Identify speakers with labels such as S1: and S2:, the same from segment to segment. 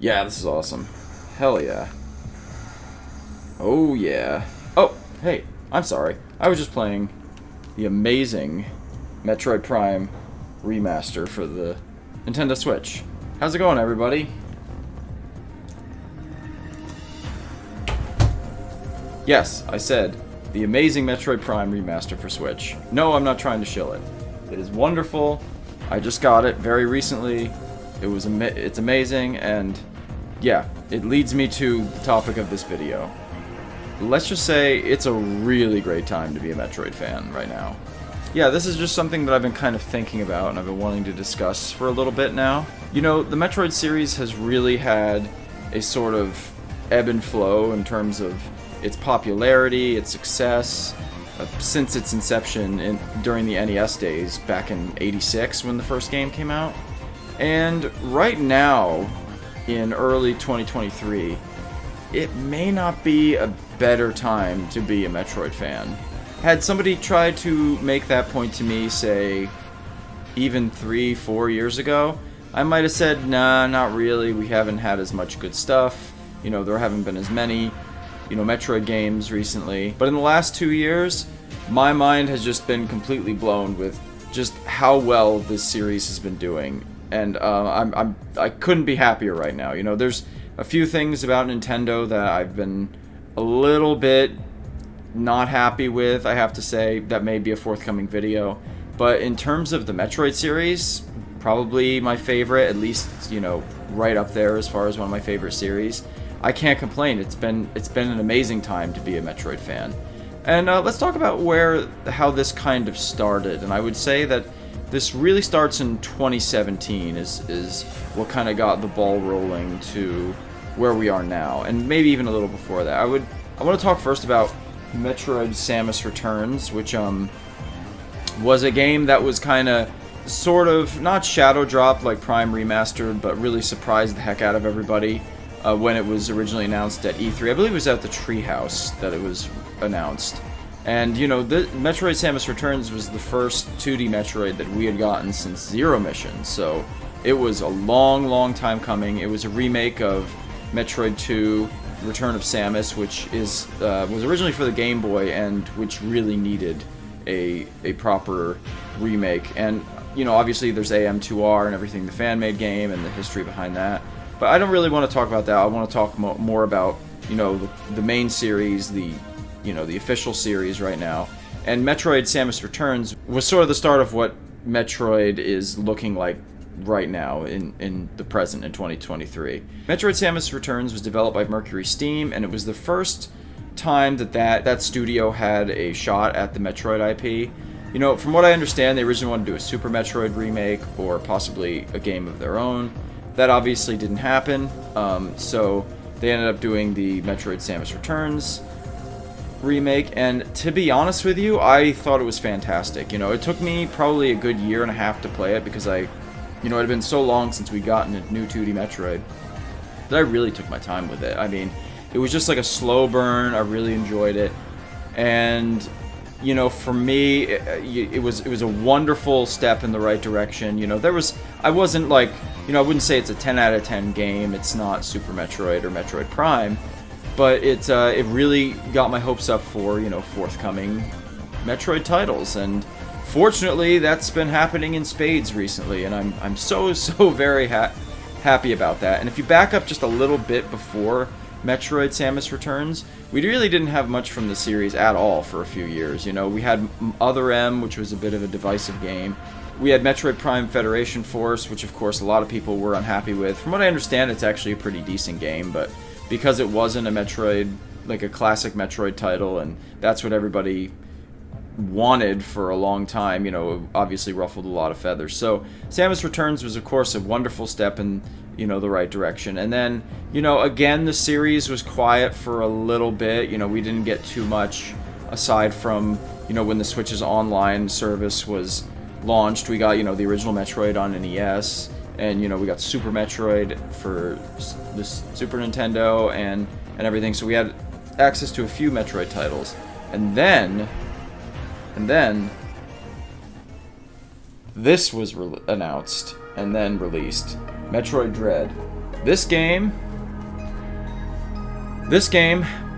S1: Yeah, this is awesome. Hell yeah. Oh yeah. Oh, hey, I'm sorry. I was just playing the amazing Metroid Prime remaster for the Nintendo Switch. How's it going, everybody? Yes, I said the amazing Metroid Prime remaster for Switch. No, I'm not trying to shill it. It is wonderful. I just got it very recently. It's amazing, and yeah, it leads me to the topic of this video. Let's just say it's a really great time to be a Metroid fan right now. Yeah, this is just something that I've been kind of thinking about and I've been wanting to discuss for a little bit now. You know, the Metroid series has really had a sort of ebb and flow in terms of its popularity, its success, since its inception during the NES days back in '86 when the first game came out. And right now, in early 2023, it may not be a better time to be a Metroid fan. Had somebody tried to make that point to me, say, even 3-4 years ago, I might have said, nah, not really, we haven't had as much good stuff, you know, there haven't been as many, you know, Metroid games recently. But in the last 2 years, my mind has just been completely blown with just how well this series has been doing. And I couldn't be happier right now. You know, there's a few things about Nintendo that I've been a little bit not happy with, I have to say. That may be a forthcoming video. But in terms of the Metroid series, probably my favorite, at least, you know, right up there as far as one of my favorite series. I can't complain. It's been an amazing time to be a Metroid fan. And let's talk about how this kind of started. And I would say that this really starts in 2017 is what kind of got the ball rolling to where we are now, and maybe even a little before that. I want to talk first about Metroid Samus Returns, which was a game that was kind of sort of not shadow dropped like Prime Remastered, but really surprised the heck out of everybody when it was originally announced at E3. I believe it was at the Treehouse that it was announced. And, you know, the Metroid Samus Returns was the first 2D Metroid that we had gotten since Zero Mission, so it was a long, long time coming. It was a remake of Metroid 2, Return of Samus, which was originally for the Game Boy and which really needed a proper remake. And, you know, obviously there's AM2R and everything, the fan-made game and the history behind that. But I don't really want to talk about that. I want to talk more about, you know, the main series, the official series right now. And Metroid Samus Returns was sort of the start of what Metroid is looking like right now in the present, in 2023. Metroid Samus Returns was developed by Mercury Steam, and it was the first time that studio had a shot at the Metroid IP. You know, from what I understand, they originally wanted to do a Super Metroid remake or possibly a game of their own. That obviously didn't happen, so they ended up doing the Metroid Samus Returns remake, and to be honest with you, I thought it was fantastic. You know, it took me probably a good year and a half to play it because it had been so long since we'd gotten a new 2D Metroid that I really took my time with it. I mean, it was just like a slow burn. I really enjoyed it, and you know, for me, it was a wonderful step in the right direction. You know, I wasn't like, you know, I wouldn't say it's a 10 out of 10 game. It's not Super Metroid or Metroid Prime. But it really got my hopes up for, you know, forthcoming Metroid titles, and fortunately that's been happening in spades recently, and I'm so very happy about that. And if you back up just a little bit before Metroid Samus Returns, we really didn't have much from the series at all for a few years. You know, we had Other M, which was a bit of a divisive game. We had Metroid Prime Federation Force, which of course a lot of people were unhappy with. From what I understand, it's actually a pretty decent game, but because it wasn't a Metroid, like a classic Metroid title, and that's what everybody wanted for a long time, you know, obviously ruffled a lot of feathers. So Samus Returns was, of course, a wonderful step in, you know, the right direction. And then, you know, again, the series was quiet for a little bit. You know, we didn't get too much aside from, you know, when the Switch's online service was launched. We got, you know, the original Metroid on NES. And, you know, we got Super Metroid for the Super Nintendo and everything. So we had access to a few Metroid titles. And then this was announced and then released. Metroid Dread. This game,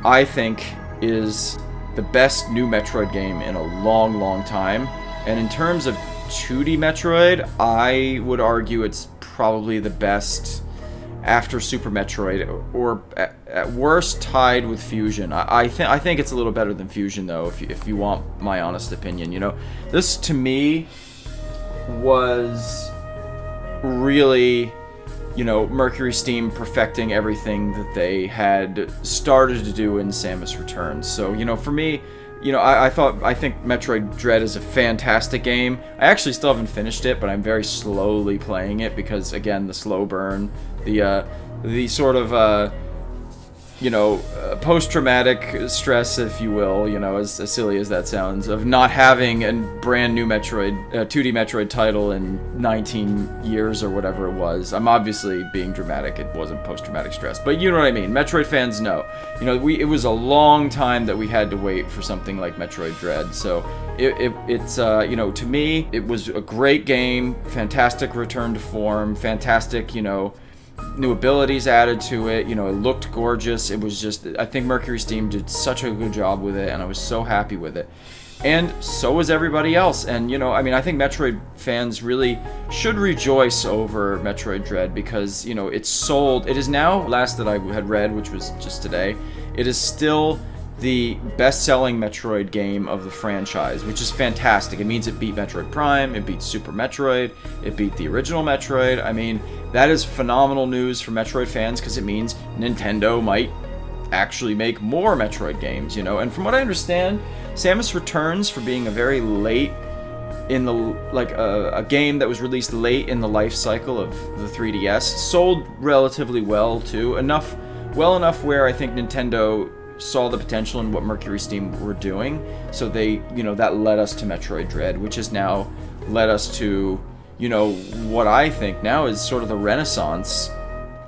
S1: I think, is the best new Metroid game in a long, long time. And in terms of 2D Metroid, I would argue it's probably the best after Super Metroid, or at worst tied with Fusion. I think it's a little better than Fusion, though, if you want my honest opinion. You know, this to me was really, you know, Mercury Steam perfecting everything that they had started to do in Samus Returns. So, you know, for me, you know, I think Metroid Dread is a fantastic game. I actually still haven't finished it, but I'm very slowly playing it because, again, the slow burn, the sort of, you know, post-traumatic stress, if you will, you know, as silly as that sounds, of not having a brand new Metroid, 2D Metroid title in 19 years or whatever it was. I'm obviously being dramatic. It wasn't post-traumatic stress, but you know what I mean. Metroid fans know. You know, it was a long time that we had to wait for something like Metroid Dread. So it's you know, to me, it was a great game, fantastic return to form, fantastic, you know, new abilities added to it. You know, it looked gorgeous. It was just, I think Mercury Steam did such a good job with it, and I was so happy with it. And so was everybody else. And, you know, I mean, I think Metroid fans really should rejoice over Metroid Dread because, you know, it is now, last that I had read, which was just today, it is still the best-selling Metroid game of the franchise, which is fantastic. It means it beat Metroid Prime, it beat Super Metroid, it beat the original Metroid. I mean, that is phenomenal news for Metroid fans because it means Nintendo might actually make more Metroid games, you know. And from what I understand, Samus Returns, for being a very late in the, like, a game that was released late in the life cycle of the 3DS, sold relatively well too. Well enough where I think Nintendo saw the potential in what Mercury Steam were doing, so they, you know, that led us to Metroid Dread, which has now led us to, you know, what I think now is sort of the renaissance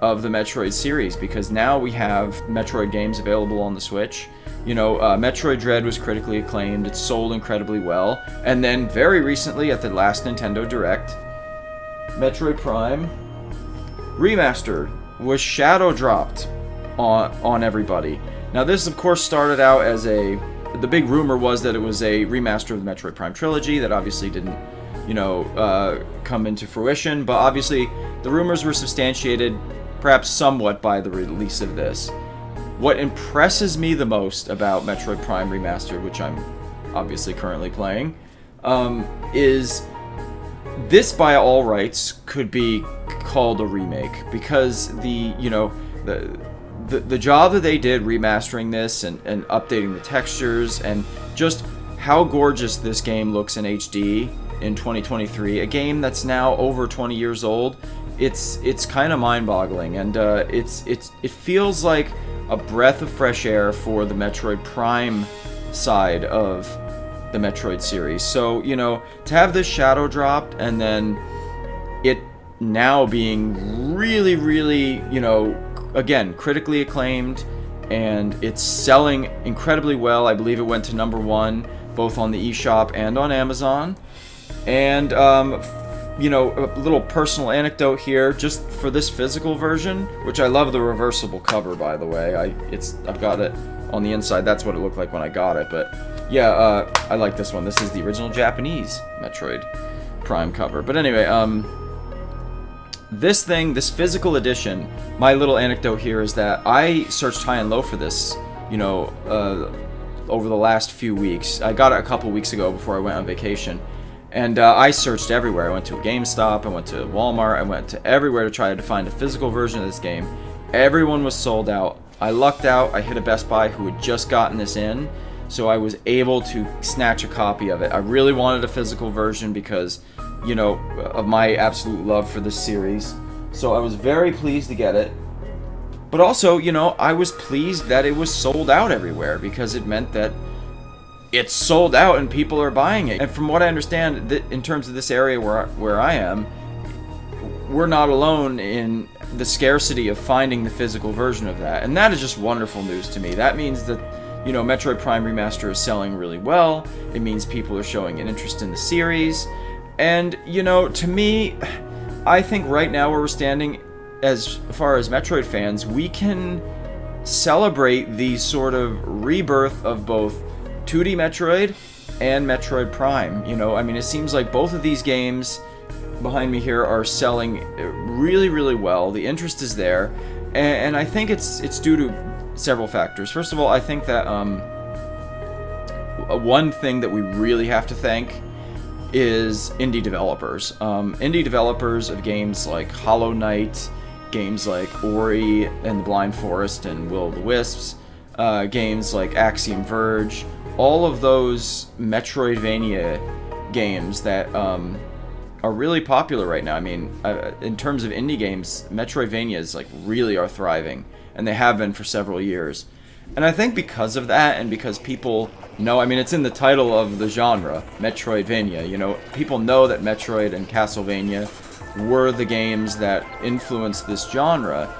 S1: of the Metroid series, because now we have Metroid games available on the Switch. You know, Metroid Dread was critically acclaimed, it sold incredibly well, and then very recently at the last Nintendo Direct, Metroid Prime Remastered was shadow dropped on everybody. Now this, of course, started out as the big rumor was that it was a remaster of the Metroid Prime Trilogy. That obviously didn't, you know, come into fruition, but obviously the rumors were substantiated perhaps somewhat by the release of this. What impresses me the most about Metroid Prime Remastered, which I'm obviously currently playing, is this by all rights could be called a remake, because the job that they did remastering this and updating the textures and just how gorgeous this game looks in HD in 2023, a game that's now over 20 years old, it's kind of mind-boggling, and it feels like a breath of fresh air for the Metroid Prime side of the Metroid series. So, you know, to have this shadow dropped and then it now being really, really, you know, again, critically acclaimed, and it's selling incredibly well. I believe it went to #1 both on the eShop and on Amazon. And you know, a little personal anecdote here, just for this physical version, which I love the reversible cover, by the way. I've got it on the inside. That's what it looked like when I got it. But yeah, I like this one. This is the original Japanese Metroid Prime cover. But anyway, this physical edition, my little anecdote here is that I searched high and low for this, you know, over the last few weeks. I got it a couple weeks ago before I went on vacation, and I searched everywhere. I went to a GameStop, I went to Walmart, I went to everywhere to try to find a physical version of this game. Everyone was sold out. I lucked out. I hit a Best Buy who had just gotten this in, so I was able to snatch a copy of it. I really wanted a physical version because, you know, of my absolute love for this series. So I was very pleased to get it. But also, you know, I was pleased that it was sold out everywhere, because it meant that it's sold out and people are buying it. And from what I understand, in terms of this area where I am, we're not alone in the scarcity of finding the physical version of that. And that is just wonderful news to me. That means that, you know, Metroid Prime Remaster is selling really well. It means people are showing an interest in the series. And, you know, to me, I think right now where we're standing, as far as Metroid fans, we can celebrate the sort of rebirth of both 2D Metroid and Metroid Prime. You know, I mean, it seems like both of these games behind me here are selling really, really well. The interest is there, and I think it's due to several factors. First of all, I think that one thing that we really have to thank is indie developers. Indie developers of games like Hollow Knight, games like Ori and the Blind Forest and Will of the Wisps, games like Axiom Verge, all of those Metroidvania games that are really popular right now. I mean, in terms of indie games, Metroidvanias like really are thriving, and they have been for several years. And I think because of that, and because people know, I mean, it's in the title of the genre, Metroidvania. You know, people know that Metroid and Castlevania were the games that influenced this genre.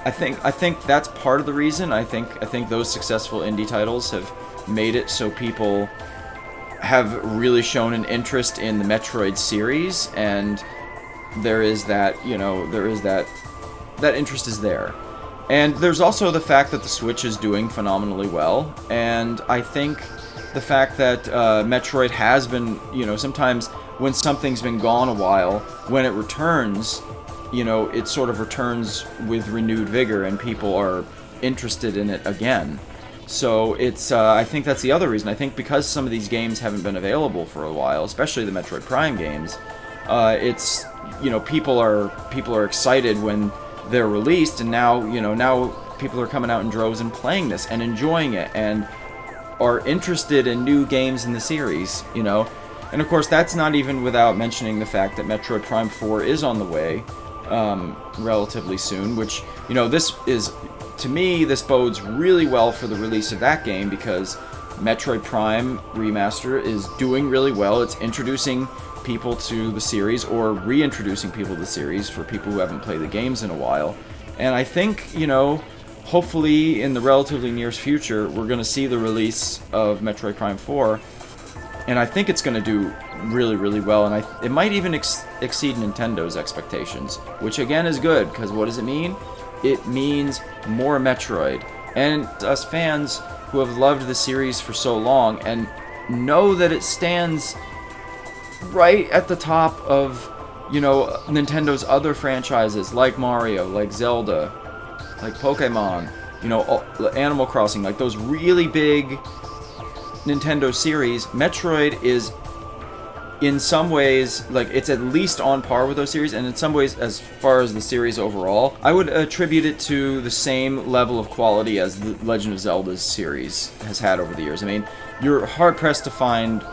S1: I think that's part of the reason. I think those successful indie titles have made it so people have really shown an interest in the Metroid series, and there is that, you know, that interest is there. And there's also the fact that the Switch is doing phenomenally well, and I think the fact that Metroid has been, you know, sometimes when something's been gone a while, when it returns, you know, it sort of returns with renewed vigor, and people are interested in it again. So it's, I think that's the other reason. I think because some of these games haven't been available for a while, especially the Metroid Prime games, it's, you know, people are excited when they're released, and now people are coming out in droves and playing this and enjoying it and are interested in new games in the series, you know. And of course, that's not even without mentioning the fact that Metroid Prime 4 is on the way relatively soon, which, you know, this is, to me, this bodes really well for the release of that game, because Metroid Prime Remaster is doing really well. It's introducing people to the series, or reintroducing people to the series for people who haven't played the games in a while. And I think, you know, hopefully in the relatively near future, we're going to see the release of Metroid Prime 4, and I think it's going to do really, really well, and it might even exceed Nintendo's expectations, which again is good, because what does it mean? It means more Metroid. And us fans who have loved the series for so long and know that it stands right at the top of, you know, Nintendo's other franchises like Mario, like Zelda, like Pokemon, you know, Animal Crossing, like those really big Nintendo series. Metroid is in some ways, like, it's at least on par with those series, and in some ways, as far as the series overall, I would attribute it to the same level of quality as the Legend of Zelda's series has had over the years. I mean, you're hard-pressed to find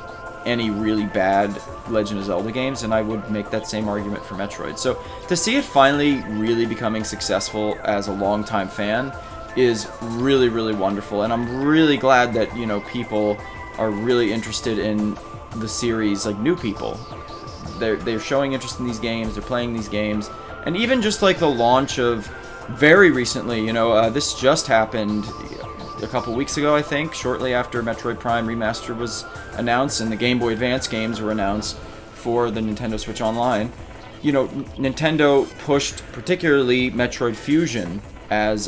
S1: any really bad Legend of Zelda games, and I would make that same argument for Metroid. So to see it finally really becoming successful as a longtime fan is really, really wonderful, and I'm really glad that, you know, people are really interested in the series, like new people. They're showing interest in these games, they're playing these games, and even just like the launch of, very recently, you know, this just happened a couple weeks ago, I think, shortly after Metroid Prime Remaster was announced and the Game Boy Advance games were announced for the Nintendo Switch Online. You know, Nintendo pushed particularly Metroid Fusion as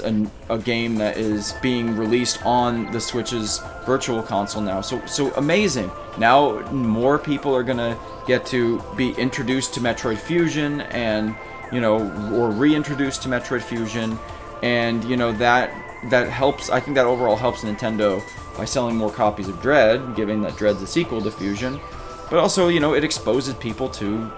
S1: a game that is being released on the Switch's Virtual Console now. So amazing. Now more people are gonna get to be introduced to Metroid Fusion, and, you know, or reintroduced to Metroid Fusion, and, you know, that helps. I think that overall helps Nintendo by selling more copies of Dread, given that Dread's a sequel to Fusion. But also, you know, it exposes people to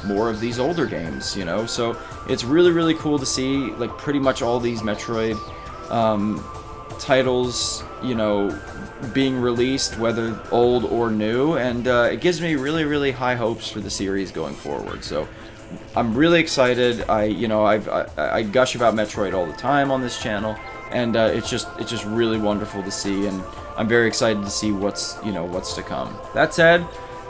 S1: more of these older games, you know. So it's really, really cool to see, like, pretty much all these Metroid titles, you know, being released, whether old or new, and it gives me really, really high hopes for the series going forward. So I'm really excited. I gush about Metroid all the time on this channel, and it's just really wonderful to see, and I'm very excited to see what's to come. That said,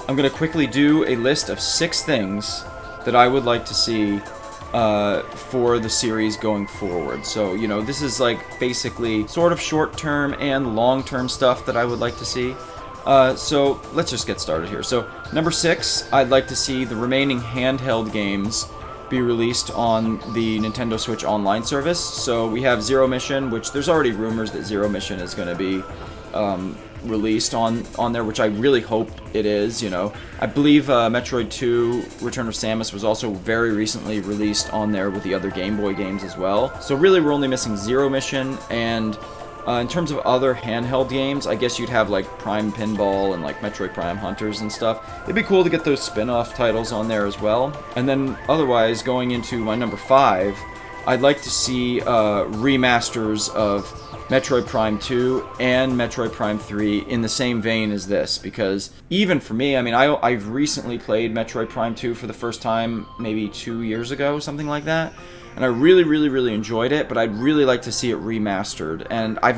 S1: I'm gonna quickly do a list of 6 things that I would like to see for the series going forward. So, you know, this is like basically sort of short-term and long-term stuff that I would like to see. So let's just get started here. So number 6, I'd like to see the remaining handheld games be released on the Nintendo Switch Online service. So we have Zero Mission, which there's already rumors that Zero Mission is going to be released on there, which I really hope it is. You know, I believe Metroid 2 Return of Samus was also very recently released on there with the other Game Boy games as well. So really we're only missing Zero Mission, and in terms of other handheld games, I guess you'd have like Prime Pinball and like Metroid Prime Hunters and stuff. It'd be cool to get those spin-off titles on there as well. And then otherwise, going into my number 5, I'd like to see remasters of Metroid Prime 2 and Metroid Prime 3 in the same vein as this, because even for me, I mean, I've recently played Metroid Prime 2 for the first time maybe 2 years ago, something like that, and I really enjoyed it, but I'd really like to see it remastered. And I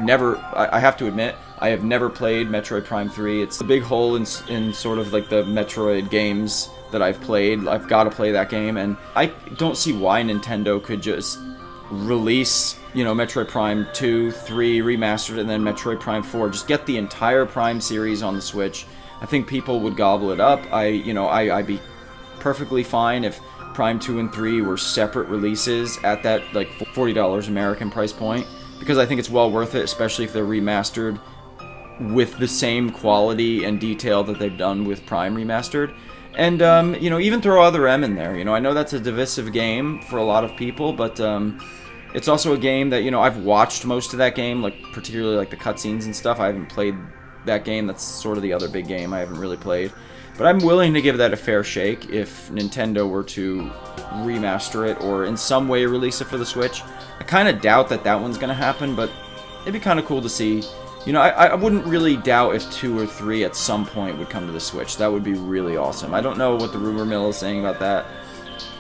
S1: have to admit, I have never played Metroid Prime 3. It's a big hole in sort of like the Metroid games that I've played. I've got to play that game, and I don't see why Nintendo could just release, you know, Metroid Prime 2, 3 remastered, and then Metroid Prime 4. Just get the entire Prime series on the Switch. I think people would gobble it up. I'd be perfectly fine if Prime 2 and 3 were separate releases at that like $40 American price point, because I think it's well worth it, especially if they're remastered with the same quality and detail that they've done with Prime Remastered. And, even throw Other M in there. I know that's a divisive game for a lot of people, but it's also a game that, I've watched most of that game, like particularly like the cutscenes and stuff. I haven't played that game. That's sort of the other big game I haven't really played. But I'm willing to give that a fair shake if Nintendo were to remaster it or in some way release it for the Switch. I kind of doubt that one's going to happen, but it'd be kind of cool to see. I wouldn't really doubt if 2 or 3 at some point would come to the Switch. That would be really awesome. I don't know what the rumor mill is saying about that.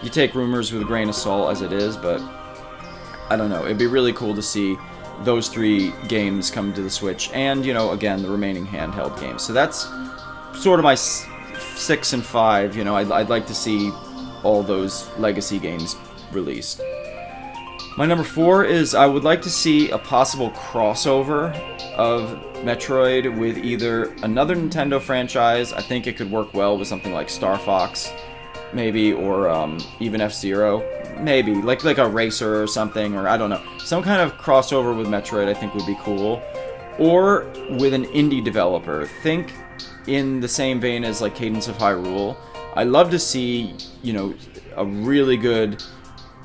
S1: You take rumors with a grain of salt as it is, but I don't know. It'd be really cool to see those 3 games come to the Switch and, again, the remaining handheld games. So that's sort of my 6 and 5. I'd like to see all those legacy games released. My number 4 is I would like to see a possible crossover of Metroid with either another Nintendo franchise. I think it could work well with something like Star Fox, maybe, or even F-Zero, maybe, like a racer or something, or I don't know. Some kind of crossover with Metroid I think would be cool. Or with an indie developer. Think in the same vein as like Cadence of Hyrule. I'd love to see, a really good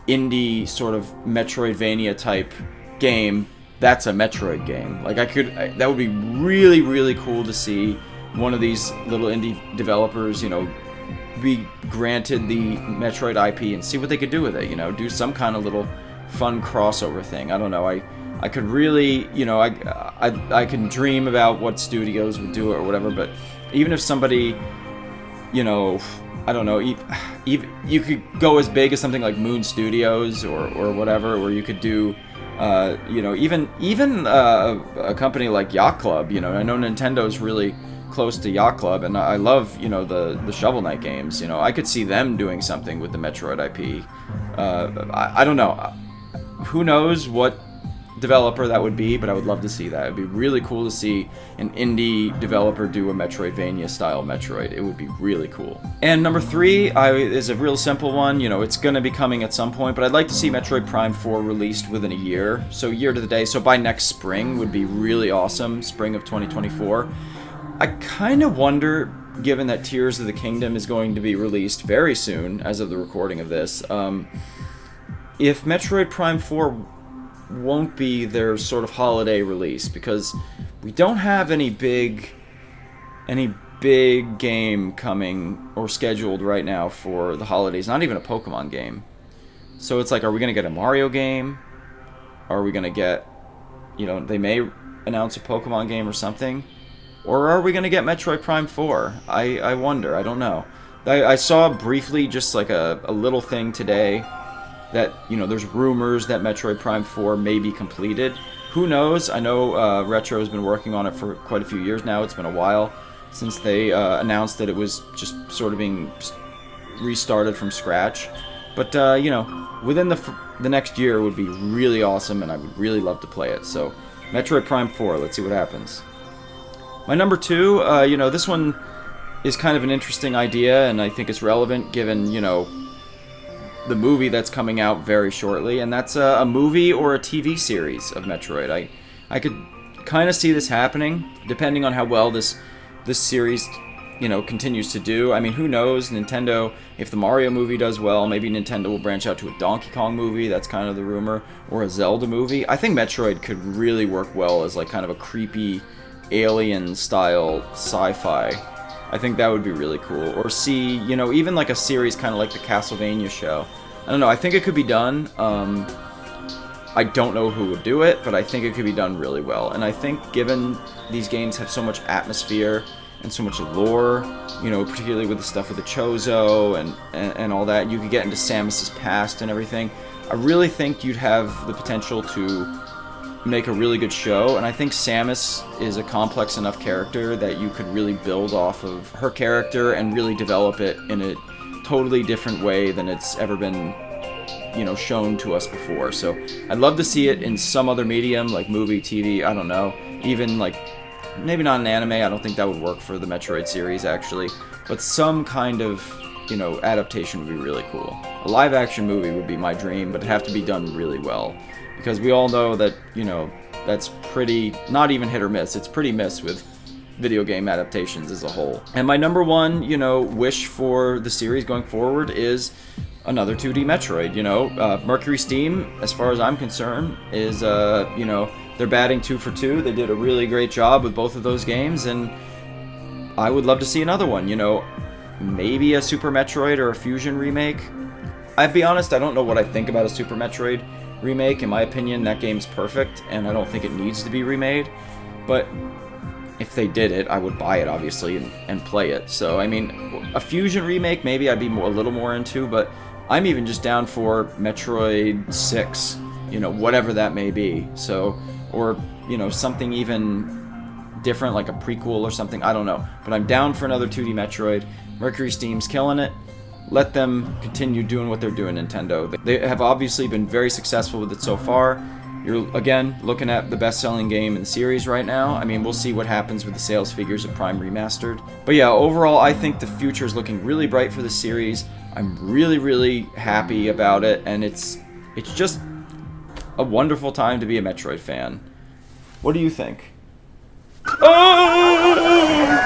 S1: indie sort of Metroidvania type game that's a Metroid game. Like that would be really cool to see one of these little indie developers, be granted the Metroid IP and see what they could do with it, do some kind of little fun crossover thing. I don't know, I could really, I can dream about what studios would do it or whatever, but even if somebody, I don't know, you could go as big as something like Moon Studios or whatever, or you could do, even a company like Yacht Club. I know Nintendo's really close to Yacht Club, and I love, the Shovel Knight games. I could see them doing something with the Metroid IP. I don't know. Who knows what developer that would be, but I would love to see that. It'd be really cool to see an indie developer do a Metroidvania style Metroid. It would be really cool. And number 3 is a real simple one. It's going to be coming at some point, but I'd like to see Metroid Prime 4 released within a year. So year to the day, so by next spring would be really awesome, spring of 2024. I kind of wonder, given that Tears of the Kingdom is going to be released very soon, as of the recording of this, if Metroid Prime 4 won't be their sort of holiday release, because we don't have any big game coming or scheduled right now for the holidays, not even a Pokemon game. So it's like, are we going to get a Mario game? Are we going to get, they may announce a Pokemon game or something? Or are we going to get Metroid Prime 4? I wonder. I don't know. I saw briefly just like a little thing today that, there's rumors that Metroid Prime 4 may be completed. Who knows? I know Retro has been working on it for quite a few years now. It's been a while since they announced that it was just sort of being restarted from scratch. But, within the next year would be really awesome, and I would really love to play it. So, Metroid Prime 4, let's see what happens. My number 2, this one is kind of an interesting idea, and I think it's relevant given, the movie that's coming out very shortly, and that's a movie or a TV series of Metroid. I could kind of see this happening, depending on how well this series, you know, continues to do. I mean, who knows? Nintendo, if the Mario movie does well, maybe Nintendo will branch out to a Donkey Kong movie, that's kind of the rumor, or a Zelda movie. I think Metroid could really work well as like kind of a creepy alien-style sci-fi. I think that would be really cool. Or see, you know, even like a series kind of like the Castlevania show. I don't know, I think it could be done. I don't know who would do it, but I think it could be done really well. And I think given these games have so much atmosphere and so much lore, you know, particularly with the stuff with the Chozo and all that, you could get into Samus's past and everything. I really think you'd have the potential to make a really good show, and I think Samus is a complex enough character that you could really build off of her character and really develop it in a totally different way than it's ever been, you know, shown to us before. So I'd love to see it in some other medium, like movie, TV, I don't know, even like maybe not an anime. I don't think that would work for the Metroid series actually, but some kind of, you know, adaptation would be really cool. A live action movie would be my dream, but it'd have to be done really well, because we all know that, you know, that's pretty, not even hit or miss, it's pretty miss with video game adaptations as a whole. And my number one, you know, wish for the series going forward is another 2D Metroid. You know, Mercury Steam, as far as I'm concerned, is, you know, they're batting 2 for 2. They did a really great job with both of those games, and I would love to see another one, you know, maybe a Super Metroid or a Fusion remake. I'll be honest, I don't know what I think about a Super Metroid remake. In my opinion, that game's perfect, and I don't think it needs to be remade, but if they did it, I would buy it, obviously, and play it. So, I mean, a Fusion remake, maybe I'd be a little more into, but I'm even just down for Metroid 6, you know, whatever that may be. So, or, you know, something even different, like a prequel or something, I don't know. But I'm down for another 2D Metroid. Mercury Steam's killing it. Let them continue doing what they're doing, Nintendo. They have obviously been very successful with it so far. You're, again, looking at the best-selling game in the series right now. I mean, we'll see what happens with the sales figures of Prime Remastered. But yeah, overall, I think the future is looking really bright for the series. I'm really, really happy about it, and it's just a wonderful time to be a Metroid fan. What do you think? Oh!